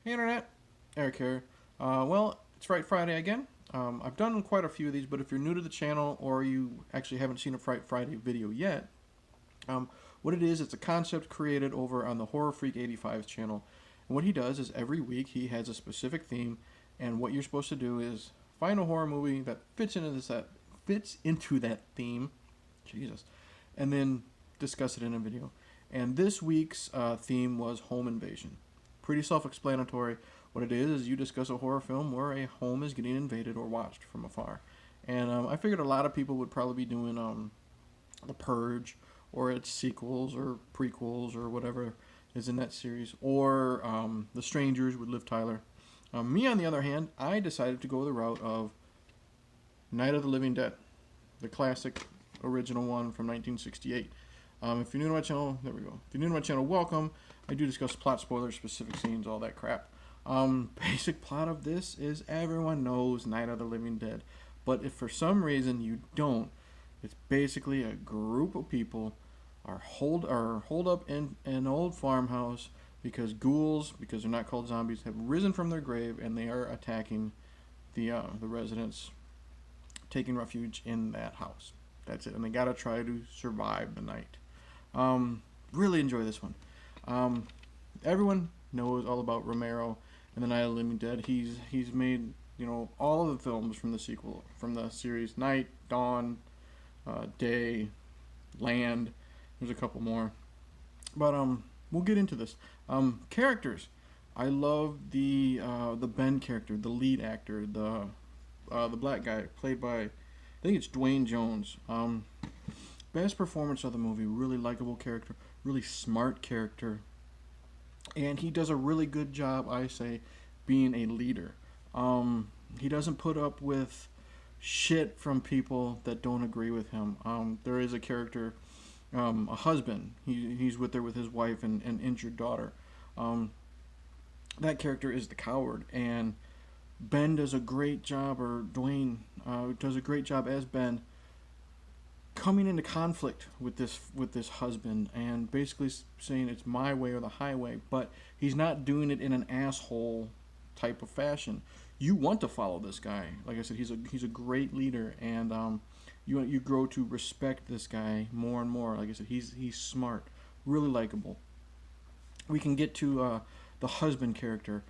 Hey Internet, Eric here. Well, it's Fright Friday again. I've done quite a few of these, but if you're new to the channel or you actually haven't seen a Fright Friday video yet, um, what it is, it's a concept created over on the Horror Freak 85's channel. And what he does is every week he has a specific theme, and what you're supposed to do is find a horror movie that fits into that theme, Jesus, and then discuss it in a video. And this week's theme was home invasion. Pretty self-explanatory. What it is you discuss a horror film where a home is getting invaded or watched from afar. And I figured a lot of people would probably be doing The Purge, or its sequels or prequels or whatever is in that series, or The Strangers with Liv Tyler. Me, on the other hand, I decided to go the route of Night of the Living Dead, the classic original one from 1968. If you're new to my channel, there we go. If you're new to my channel, welcome. I do discuss plot spoilers, specific scenes, all that crap. Basic plot of this is everyone knows Night of the Living Dead, but if for some reason you don't, it's basically a group of people are holed up in an old farmhouse because ghouls, because they're not called zombies, have risen from their grave and they are attacking the residents, taking refuge in that house. That's it, and they gotta try to survive the night. Really enjoy this one. Um, Everyone knows all about Romero and the Night of the Living Dead. He's made all of the films from the series Night, Dawn, Day, Land. There's a couple more, but we'll get into this. Characters. I love the Ben character, the lead actor, the black guy played by, I think it's Dwayne Jones. Best performance of the movie. Really likable character, really smart character, and he does a really good job, I say, being a leader. He doesn't put up with shit from people that don't agree with him. There is a character, a husband. He's with his wife and injured daughter. Um, that character is the coward, and Ben does a great job, or Dwayne does a great job as Ben, coming into conflict with this husband and basically saying it's my way or the highway, but he's not doing it in an asshole type of fashion. You want to follow this guy. Like I said, he's a great leader, and you grow to respect this guy more and more. Like I said, he's smart, really likable. We can get to the husband character.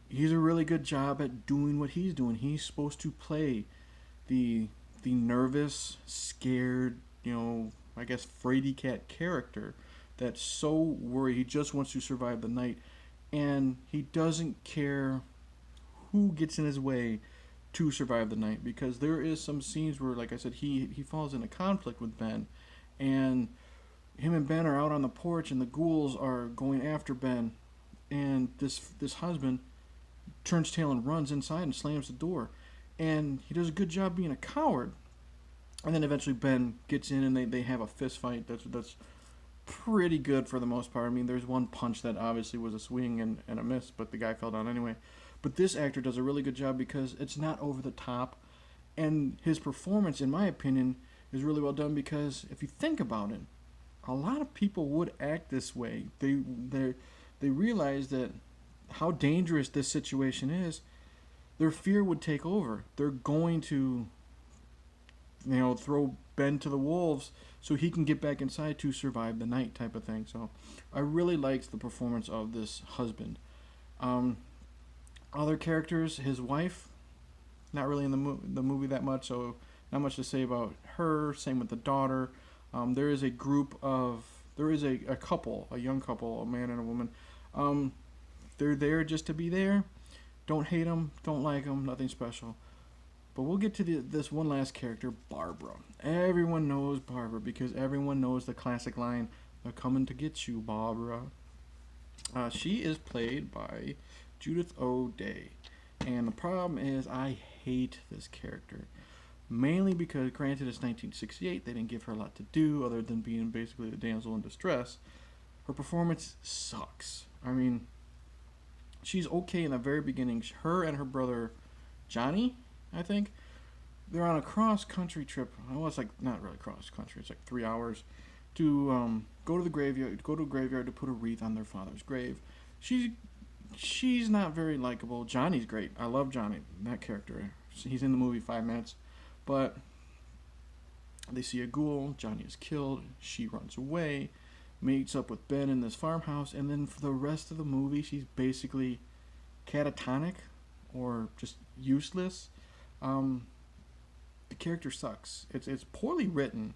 He's a really good job at doing what he's doing. He's supposed to play the the nervous, scared, I guess fraidy cat character that's so worried. He just wants to survive the night, and he doesn't care who gets in his way to survive the night, because there is some scenes where, like I said, he falls into conflict with Ben, and him and Ben are out on the porch, and the ghouls are going after Ben, and this husband turns tail and runs inside and slams the door, and he does a good job being a coward. And then eventually Ben gets in, and they have a fist fight that's pretty good for the most part. I mean, there's one punch that obviously was a swing and a miss, but the guy fell down anyway. But this actor does a really good job because it's not over the top, and his performance, in my opinion, is really well done, because if you think about it, a lot of people would act this way. They realize that how dangerous this situation is. Their fear would take over. They're going to throw Ben to the wolves so he can get back inside to survive the night, type of thing. So I really liked the performance of this husband. Um, Other characters, his wife, not really in the movie that much, so not much to say about her. Same with the daughter. There is a couple, a young couple, a man and a woman. They're there just to be there. Don't hate them, don't like them, nothing special. But we'll get to this one last character, Barbara. Everyone knows Barbara because everyone knows the classic line, "They're coming to get you, Barbara." She is played by Judith O'Dea. And the problem is, I hate this character. Mainly because, granted, it's 1968, they didn't give her a lot to do other than being basically a damsel in distress. Her performance sucks. I mean, she's okay in the very beginning. Her and her brother, Johnny, I think, they're on a cross country trip. Well, it's like not really cross country. It's like 3 hours to go to the graveyard. Go to a graveyard to put a wreath on their father's grave. She she's not very likable. Johnny's great. I love Johnny, that character. He's in the movie 5 minutes, but they see a ghoul. Johnny is killed. She runs away, meets up with Ben in this farmhouse, and then for the rest of the movie, she's basically catatonic or just useless. Um, the character sucks. It's poorly written,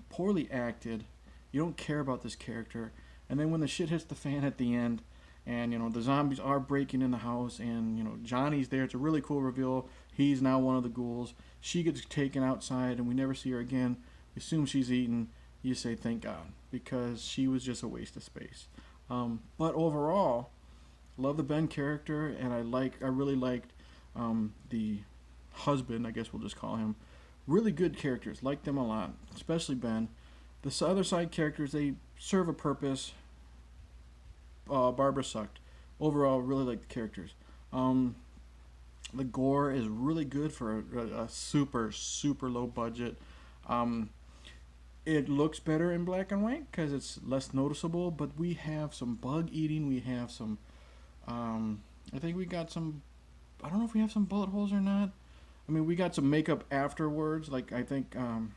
poorly acted. You don't care about this character, and then when the shit hits the fan at the end, and the zombies are breaking in the house, and Johnny's there. It's a really cool reveal. He's now one of the ghouls. She gets taken outside, and we never see her again. We assume she's eaten. You say thank God, because she was just a waste of space. But overall, love the Ben character, and I really liked the husband, I guess we'll just call him. Really good characters, liked them a lot, especially Ben. The other side characters, they serve a purpose. Barbara sucked. Overall, really liked the characters. The gore is really good for a super, super low budget. It looks better in black and white because it's less noticeable, but we have some bug eating. We have some, I think we got some, I don't know if we have some bullet holes or not. I mean, we got some makeup afterwards. Like, I think, I don't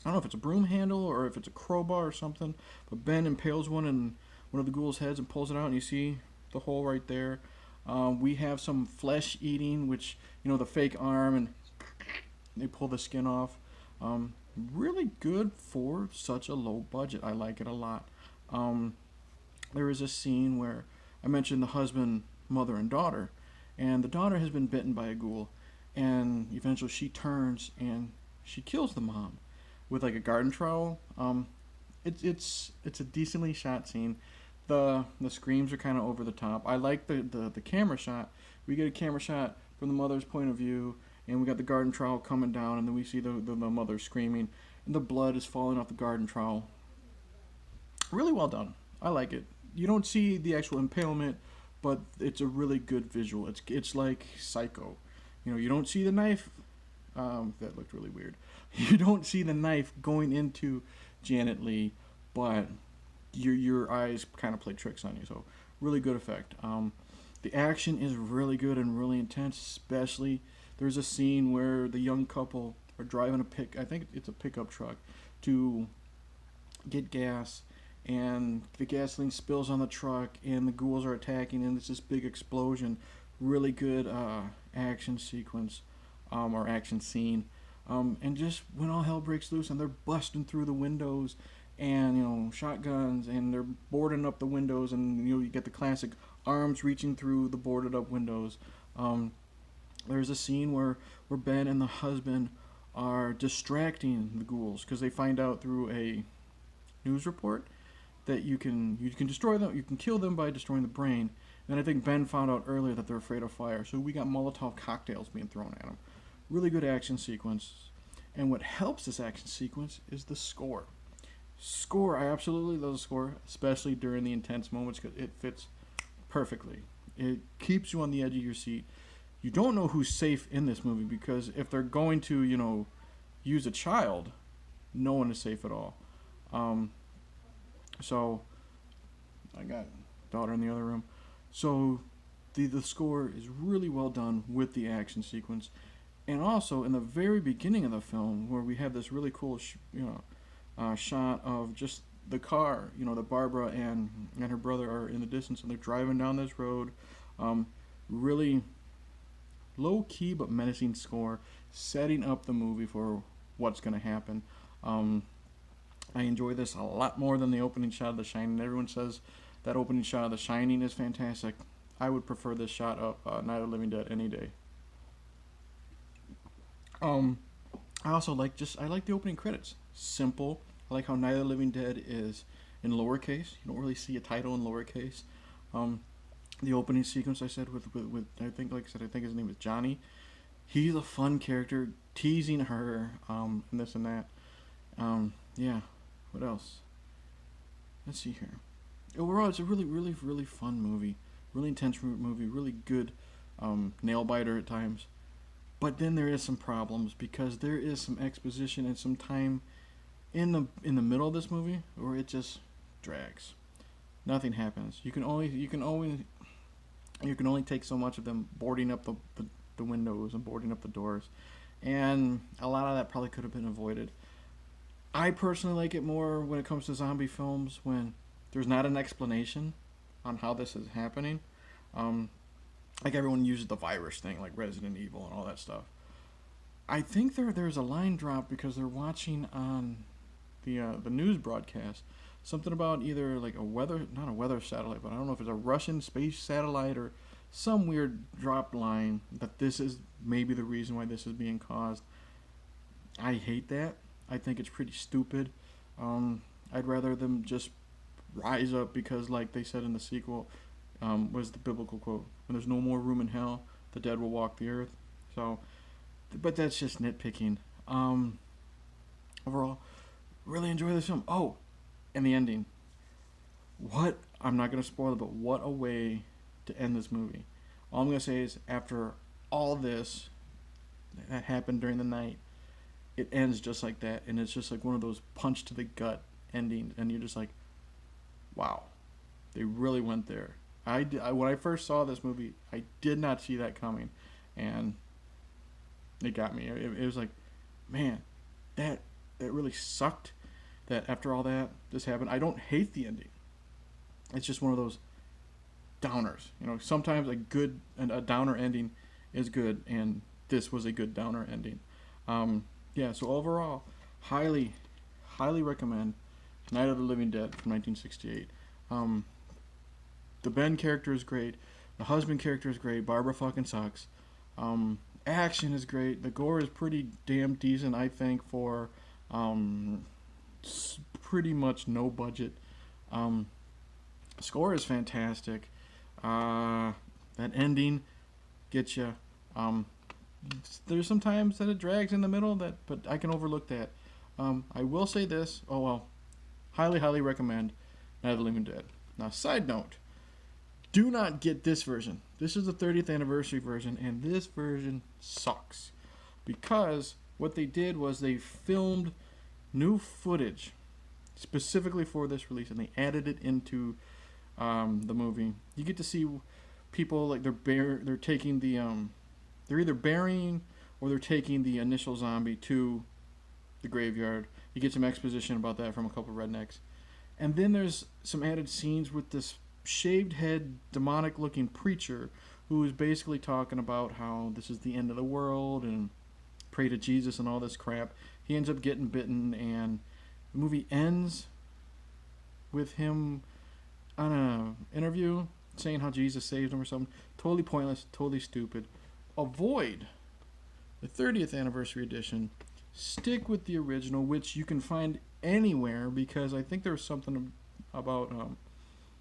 know if it's a broom handle or if it's a crowbar or something, but Ben impales one in one of the ghoul's heads and pulls it out, and you see the hole right there. We have some flesh eating, which, the fake arm, and they pull the skin off. Really good for such a low budget. I like it a lot. There is a scene where I mentioned the husband, mother, and daughter, and the daughter has been bitten by a ghoul, and eventually she turns and she kills the mom with like a garden trowel. It's a decently shot scene. The screams are kind of over the top. I like the camera shot. We get a camera shot from the mother's point of view, and we got the garden trowel coming down, and then we see the mother screaming, and the blood is falling off the garden trowel. Really well done. I like it. You don't see the actual impalement, but it's a really good visual. It's like Psycho. You don't see the knife. That looked really weird. You don't see the knife going into Janet Leigh, but your eyes kind of play tricks on you. So really good effect. The action is really good and really intense. Especially there's a scene where the young couple are driving I think it's a pickup truck, to get gas, and the gasoline spills on the truck, and the ghouls are attacking, and it's this big explosion. Really good action sequence, or action scene. And just when all hell breaks loose and they're busting through the windows, and shotguns, and they're boarding up the windows, and you get the classic arms reaching through the boarded up windows. There's a scene where Ben and the husband are distracting the ghouls because they find out through a news report that you can destroy them, you can kill them by destroying the brain. And I think Ben found out earlier that they're afraid of fire, so we got Molotov cocktails being thrown at them. Really good action sequence. And what helps this action sequence is the score. I absolutely love the score, especially during the intense moments, because it fits perfectly. It keeps you on the edge of your seat. You don't know who's safe in this movie, because if they're going to, use a child, no one is safe at all. So, I got daughter in the other room. So, the score is really well done with the action sequence. And also, in the very beginning of the film, where we have this really cool, shot of just the car, that Barbara and her brother are in the distance, and they're driving down this road. Really low key but menacing score, setting up the movie for what's going to happen. I enjoy this a lot more than the opening shot of The Shining. Everyone says that opening shot of The Shining is fantastic. I would prefer this shot of Night of the Living Dead any day. I also like the opening credits. Simple. I like how Night of the Living Dead is in lowercase. You don't really see a title in lowercase. The opening sequence I said with I think his name is Johnny. He's a fun character, teasing her, and this and that. Yeah. What else? Let's see here. Overall, it's a really, really, really fun movie. Really intense movie. Really good nail biter at times. But then there is some problems because there is some exposition and some time in the middle of this movie where it just drags. Nothing happens. You can only take so much of them boarding up the windows and boarding up the doors, and a lot of that probably could have been avoided. I personally like it more when it comes to zombie films when there's not an explanation on how this is happening. Um, like everyone uses the virus thing, like Resident Evil and all that stuff. I think there's a line drop because they're watching on the news broadcast something about either like a weather, not a weather satellite, but I don't know if it's a Russian space satellite or some weird dropped line that this is maybe the reason why this is being caused. I hate that. I think it's pretty stupid. I'd rather them just rise up because, like they said in the sequel, was the biblical quote: "When there's no more room in hell, the dead will walk the earth." So, but that's just nitpicking. Overall, really enjoy this film. Oh, and the ending. What? I'm not gonna spoil it, but what a way to end this movie. All I'm gonna say is after all this that happened during the night, it ends just like that, and it's just like one of those punch to the gut endings, and you're just like, wow, they really went there. When I first saw this movie, I did not see that coming, and it got me. It was like, man, that really sucked. That after all that this happened, I don't hate the ending. It's just one of those downers. You know, sometimes a downer ending is good, and this was a good downer ending. Yeah, so overall, highly recommend Night of the Living Dead from 1968. The Ben character is great. The husband character is great. Barbara fucking sucks. Action is great. The gore is pretty damn decent, I think, for pretty much no budget. Score is fantastic. That ending gets you. There's some times that it drags in the middle, but I can overlook that. I will say this. Oh well, highly recommend Night of the Living Dead. Now, side note, do not get this version. This is the 30th anniversary version, and this version sucks because what they did was they filmed new footage specifically for this release, and they added it into the movie. You get to see people like they're taking the they're either burying or they're taking the initial zombie to the graveyard. You get some exposition about that from a couple of rednecks. And then there's some added scenes with this shaved head, demonic looking preacher who is basically talking about how this is the end of the world and pray to Jesus and all this crap. He ends up getting bitten, and the movie ends with him on an interview saying how Jesus saved him or something. Totally pointless, totally stupid. Avoid the 30th anniversary edition. Stick with the original, which you can find anywhere, because I think there was something about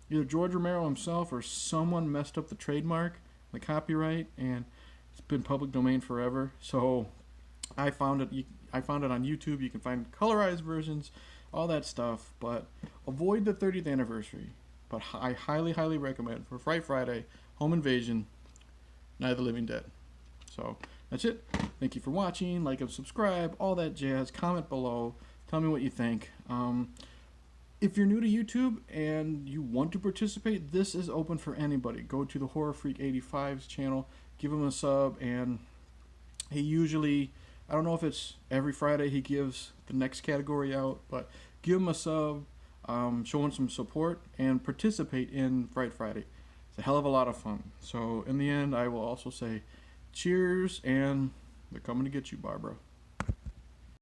either George Romero himself or someone messed up the trademark, the copyright, and it's been public domain forever. So I found it. I found it on YouTube. You can find colorized versions, all that stuff. But avoid the 30th anniversary. But I highly recommend for Fright Friday, Home Invasion, Night of the Living Dead. So that's it. Thank you for watching. Like and subscribe, all that jazz. Comment below. Tell me what you think. If you're new to YouTube and you want to participate, this is open for anybody. Go to the Horror Freak 85's channel, give him a sub, and he usually, I don't know if it's every Friday he gives the next category out, but give him a sub, show him some support, and participate in Fright Friday. It's a hell of a lot of fun. So in the end, I will also say cheers, and they're coming to get you, Barbara.